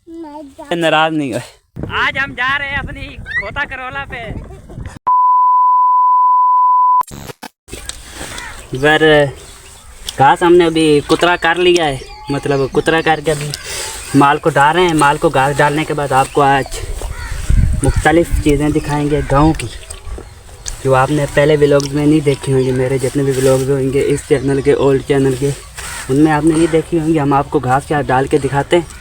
नाराज नहीं हुए। आज हम जा रहे हैं अपनी खोता करोला पे। इधर घास हमने अभी कुतरा कर लिया है, मतलब कुतरा करके अभी माल को डाल रहे हैं। माल को घास डालने के बाद आपको आज मुख्तलिफ चीज़ें दिखाएंगे गाँव की, जो आपने पहले व्लॉग्स में नहीं देखी होंगी। मेरे जितने भी व्लॉग्स होंगे इस चैनल के, ओल्ड चैनल के, उनमें आपने नहीं देखी होंगी। हम आपको घास क्या डाल के दिखाते हैं।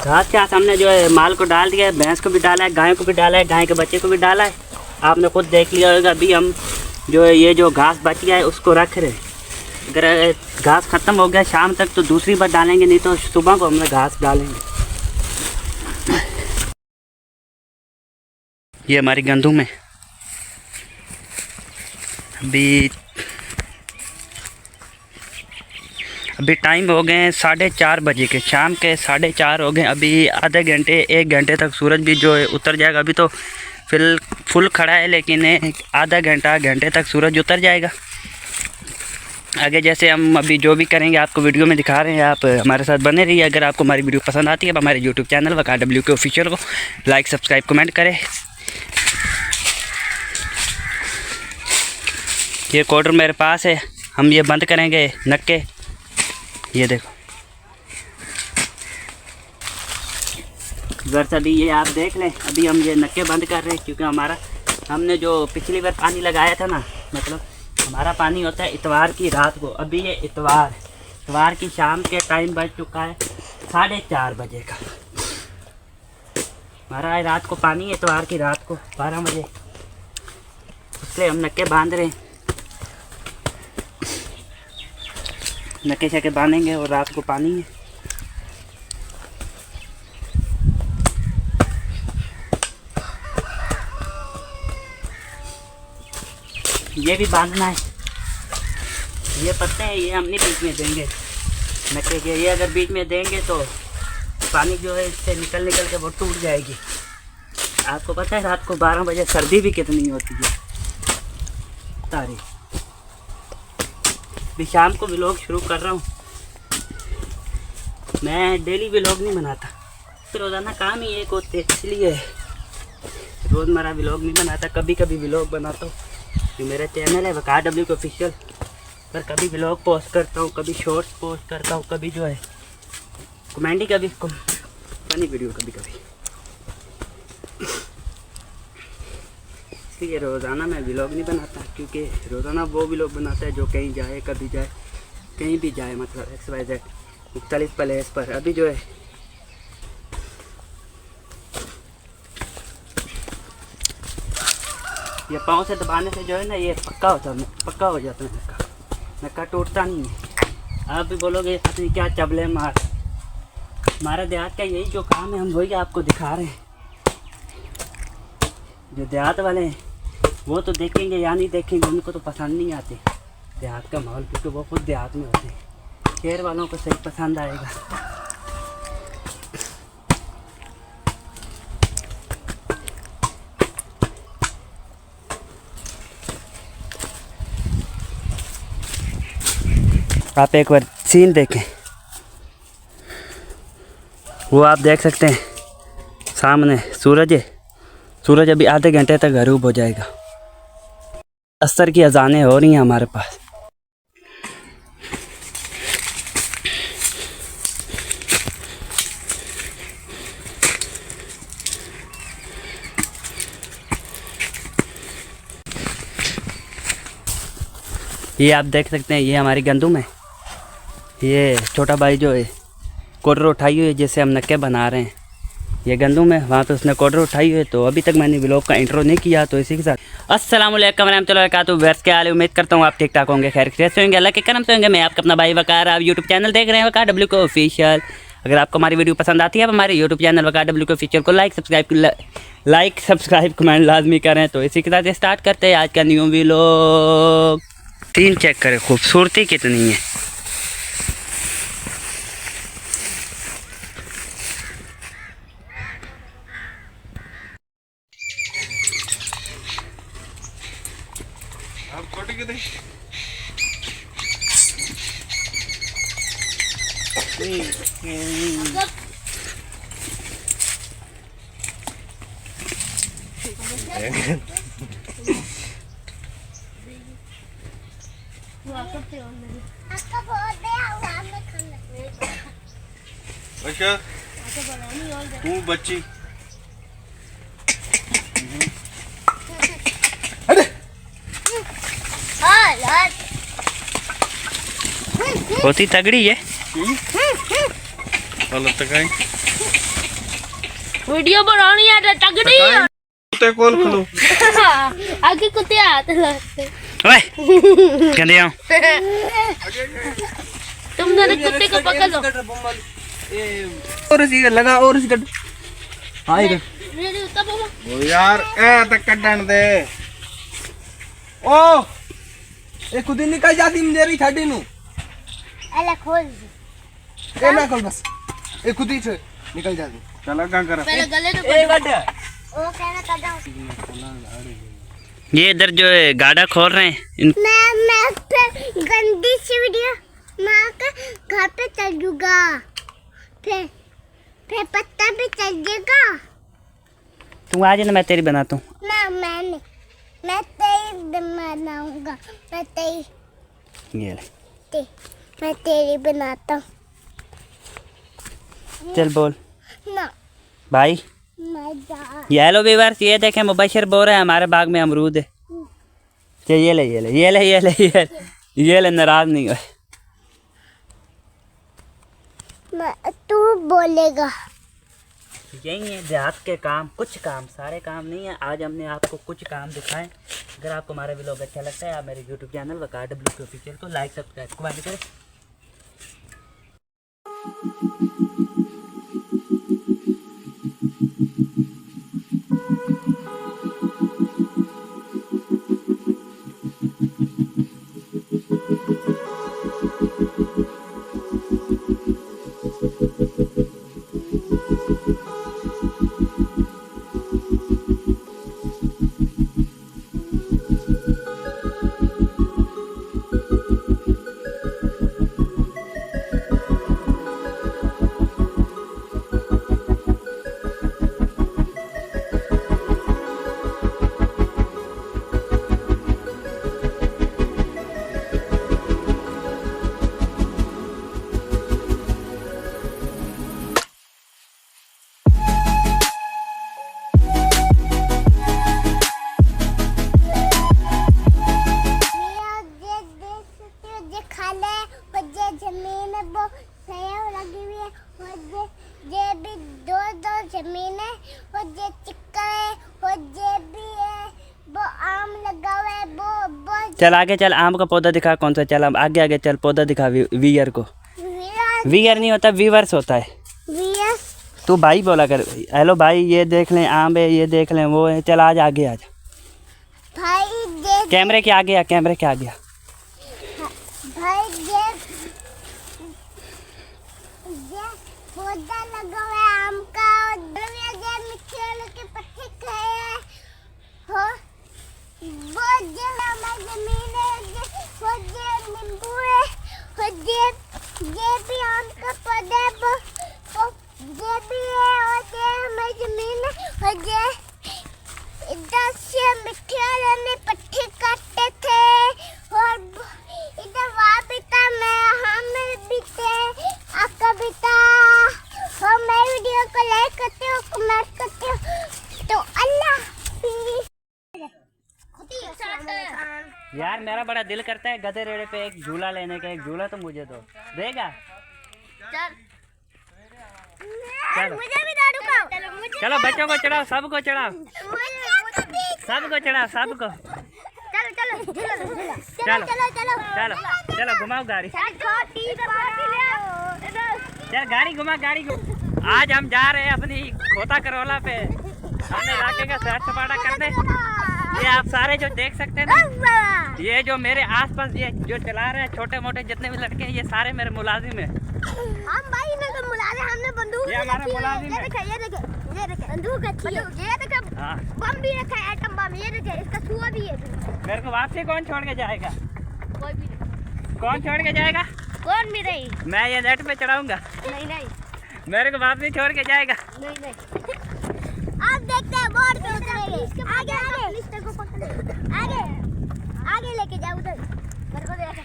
घास के हमने जो है माल को डाल दिया है, भैंस को भी डाला है, गाय को भी डाला है, गाय के बच्चे को भी डाला है। आपने खुद देख लिया होगा। अभी हम जो है ये जो घास बच गया है उसको रख रहे हैं। अगर घास ख़त्म हो गया शाम तक तो दूसरी बार डालेंगे, नहीं तो सुबह को हम घास डालेंगे। ये हमारी गंदुम है। अभी टाइम हो गए हैं 4:30 बजे के, शाम के 4:30 हो गए। अभी आधे घंटे 1 घंटे तक सूरज भी जो है उतर जाएगा। अभी तो फुल खड़ा है, लेकिन आधा घंटे तक सूरज उतर जाएगा। आगे जैसे हम अभी जो भी करेंगे आपको वीडियो में दिखा रहे हैं, आप हमारे साथ बने रहिए। अगर आपको हमारी वीडियो पसंद आती है तो हमारे यूट्यूब चैनल WKW ऑफिशियल को लाइक, सब्सक्राइब, कमेंट करें। ये कोटर मेरे पास है, हम ये बंद करेंगे नक्के। ये देखो घर से अभी ये आप देख लें। अभी हम ये नक्के बंद कर रहे हैं क्योंकि हमने जो पिछली बार पानी लगाया था ना, मतलब हमारा पानी होता है इतवार की रात को। अभी ये इतवार की शाम के टाइम बज चुका है 4:30 बजे का। हमारा रात को पानी इतवार की रात को 12 बजे, इसलिए हम नक्के बांध रहे हैं। नक्के शके बांधेंगे और रात को पानी है। ये भी बांधना है। ये पत्ते हैं, ये हम नहीं बीच में देंगे नक्के के। ये अगर बीच में देंगे तो पानी जो है इससे निकल के वो टूट जाएगी। आपको पता है रात को 12 बजे सर्दी भी कितनी होती है तारीख। अभी शाम को व्लॉग शुरू कर रहा हूँ। मैं डेली व्लॉग नहीं बनाता, तो रोज़ाना काम ही एक होते, इसलिए रोज़मर्रा व्लॉग नहीं बनाता। कभी कभी व्लॉग बनाता हूँ। जो मेरा चैनल है WKW ऑफिशियल, पर कभी व्लॉग पोस्ट करता हूँ, कभी शॉर्ट्स पोस्ट करता हूँ, कभी जो है कॉमेडी, कभी फनी वीडियो, कभी इसलिए रोज़ाना मैं व्लॉग नहीं बनाता। क्योंकि रोज़ाना वो व्लॉग बनाता है जो कहीं जाए, कभी जाए, कहीं भी जाए, मतलब XYZ मुख्तलिफ प्लेस पर। अभी जो है ये पाँव से दबाने से जो है ना ये पक्का हो जाता है नक्का टूटता नहीं है। आप भी बोलोगे अपनी क्या चबले मार। हमारा देहात का यही जो काम है, हम वही आपको दिखा रहे हैं। जो देहात वाले हैं वो तो देखेंगे या नहीं देखेंगे, उनको तो पसंद नहीं आते देहात का माहौल, क्योंकि वो खुद देहात में होते हैं। शहर वालों को सही पसंद आएगा। आप एक बार सीन देखें, वो आप देख सकते हैं सामने सूरज है। सूरज अभी आधे घंटे तक गरूब हो जाएगा। असर की अजानें हो रही हैं हमारे पास। ये आप देख सकते हैं, ये हमारी गंदुम है। ये छोटा भाई जो है कोटर उठाई हुई है, जिससे हम नक्के बना रहे हैं। ये गंदुम है, वहाँ पे उसने कोटर उठाई हुई है। तो अभी तक मैंने व्लॉग का इंट्रो नहीं किया, तो इसी के साथ अस्सलाम वालेकुम रहमतुल्लाहि व बरकातहू। वर्ष के हाल, उम्मीद करता हूँ आप ठीक ठाक होंगे, खैर से होंगे, अल्लाह के करम से होंगे। मैं आपका अपना भाई वकार, आप यूट्यूब चैनल देख रहे हैं WKW को ऑफिशियल। अगर आपको हमारी वीडियो पसंद आती है, आप हमारे यूट्यूब चैनल WKW को ऑफिशियल को लाइक सब्सक्राइब कमेंट लाजमी करें। तो इसी के साथ स्टार्ट करते हैं आज का न्यू व्लॉग। तीन चेक करे, खूबसूरती कितनी है। अच्छा तू बच्ची होती तगड़ी है। वीडियो बनानी है तगड़ी कुत्ते कोल खलो आगे कुत्ते आते लगते ओए गंदे आओ। तुम दोनों कुत्ते को पकड़ लो और इसी लगा और इसी कट हां इधर रेडी होता बाबा ओ यार ए तक कटन दे ओ ए खुद ही निकल जाती मेरी छाड़ी नु अला खोल ए ना खोल बस ए खुद ही से निकल जाती चला का कर पहले गले तो ए गड्ढा ओ कहना कर दो ये इधर जो है गाड़ा खोल रहे हैं मैं पे गंदी सी वीडियो मां का घर पे चल दूंगा फिर पत्ता भी चल जाएगा तू आ जाना, मैं तेरी बनाता हूँ ना मैं तेरी बनाऊंगा ये ले। मैं तेरी बनाता हूँ चल बोल ना भाई। मैं जा ये हेलो व्यूअर्स, ये देखें मुबशर बोल रहे हैं हमारे बाग में अमरूद है। चल ये ले ये ले ये ले ये ले ये ले, नाराज नहीं हो। तू बोलेगा यही है देहात के काम, कुछ काम, सारे काम नहीं है। आज हमने आपको कुछ काम दिखाएं। अगर आपको हमारा व्लॉग अच्छा लगता है आप मेरे यूट्यूब चैनल वकार डब्ल्यू ऑफिशियल को लाइक सब्सक्राइब कमेंट करें। जमीन है और ये चिक्का है और ये भी है वो आम लगा हुआ है वो चल आगे चल, आम का पौधा दिखा कौन सा। चल अब आगे आगे चल, पौधा दिखा वीयर को। वीयर नहीं होता, वीवर्स होता है। तू भाई बोला कर, हेलो भाई ये देख लें आम है, ये देख लें वो है। चल आज आगे आज भाई कैमरे के आगे आ, कैमरे के आगे आ। भाई ये पौधा लगा हुआ है आम का और ये मिर्ची के पत्ते खाए हो वो जो हमारी जमीन है वो जो नींबू है और ये भी आम का पौधा है वो ये भी है और ये हमारी जमीन है और ये इधर से मिट्टी वाले ने पत्ते काटते थे और इधर वहाँ भी था मैं हम भी थे आपका भी था और मैं वीडियो को लाइक करते हो कमेंट करते हो तो अल्लाह यार मेरा बड़ा दिल करता है गधे रेड़े पे एक झूला लेने का। एक झूला तो मुझे दो, देगा? चलो मुझे भी दारू खाओ चलो बच्चों को चढ़ाओ, सबको चढ़ाओ, सबको चढ़ाओ, सबको। चलो चलो चलो चलो घुमाओ गाड़ी। चल गाड़ी घुमा, गाड़ी घुमा। आज हम जा रहे हैं अपनी खोता करोला पे, हमने इलाके का सैर सपाटा करने। ये आप सारे जो देख सकते हैं ना, ये जो मेरे आसपास ये जो चला रहे हैं छोटे मोटे जितने भी लड़के हैं, ये सारे मेरे मुलाजिम हैं। हम भाई ने तो मुलाजिम, हमने बंदूक ये हमारे मुलाजिम ये है। देखे ये देखे ये देखे बंदूक अच्छी है, ये देखे हाँ, बम भी रखा है, एटम बम, ये देखे इसका सुआ भी है। मेरे को वापसी कौन छोड़ के जाएगा? कोई भी नहीं, कौन छोड़ के जाएगा? कौन भी नहीं, मैं ये नेट पे चढ़ाऊंगा, नहीं नहीं मेरे को वापसी छोड़ के जाएगा। नहीं नहीं। आप देखते हैं बोर्ड पे उतरेंगे, आगे आगे पुलिस को पकड़े, आगे आगे लेके जाओ उधर, मेरे को देखो।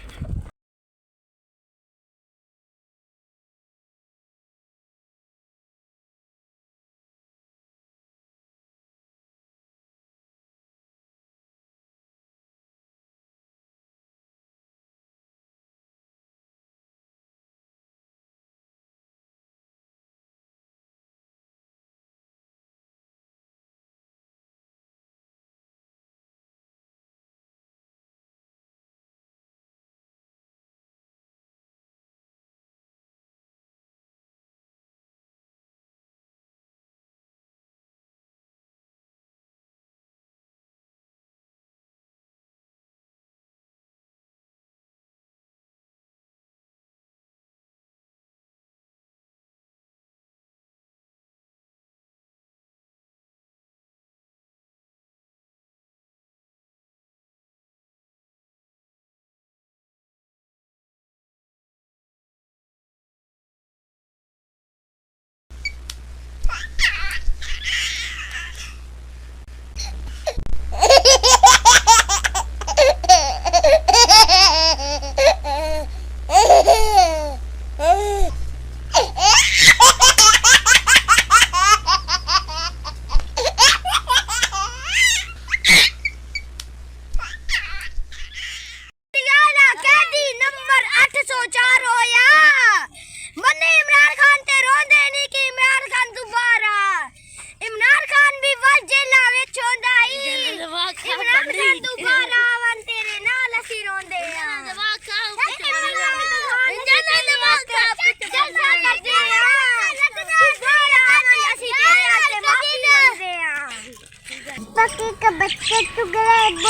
बकरी के बच्चे टुकड़े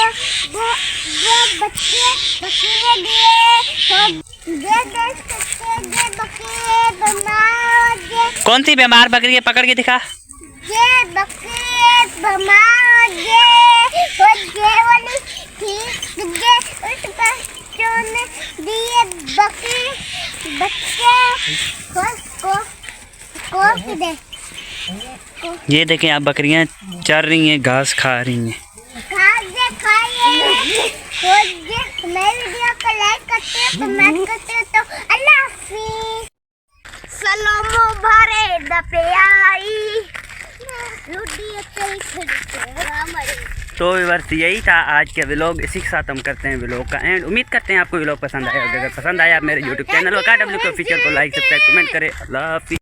वो बच्चे बकरे दिए बकरे बीमार हो। कौन सी बीमार बकरी है? पकड़ के दिखा। ये बकरी बीमार वाली थी, उस बच्चों ने दिए बकरी बच्चे को दे। ये देखें आप, बकरियां चर रही हैं, घास खा रही हैं। मैं वीडियो को लाइक करते हो, कमेंट करते हो, तो अल्लाह हाफिज़। सलामो भरे दपियाई तो व्यूअर्स यही था आज के व्लॉग, इसी के साथ हम करते हैं व्लॉग का एंड। उम्मीद करते हैं आपको व्लॉग पसंद आया होगा। अगर पसंद आया आप मेरे यूट्यूब चैनल KW ऑफिशियल को लाइक सब्सक्राइब कमेंट करें। अल्लाह हाफिज़।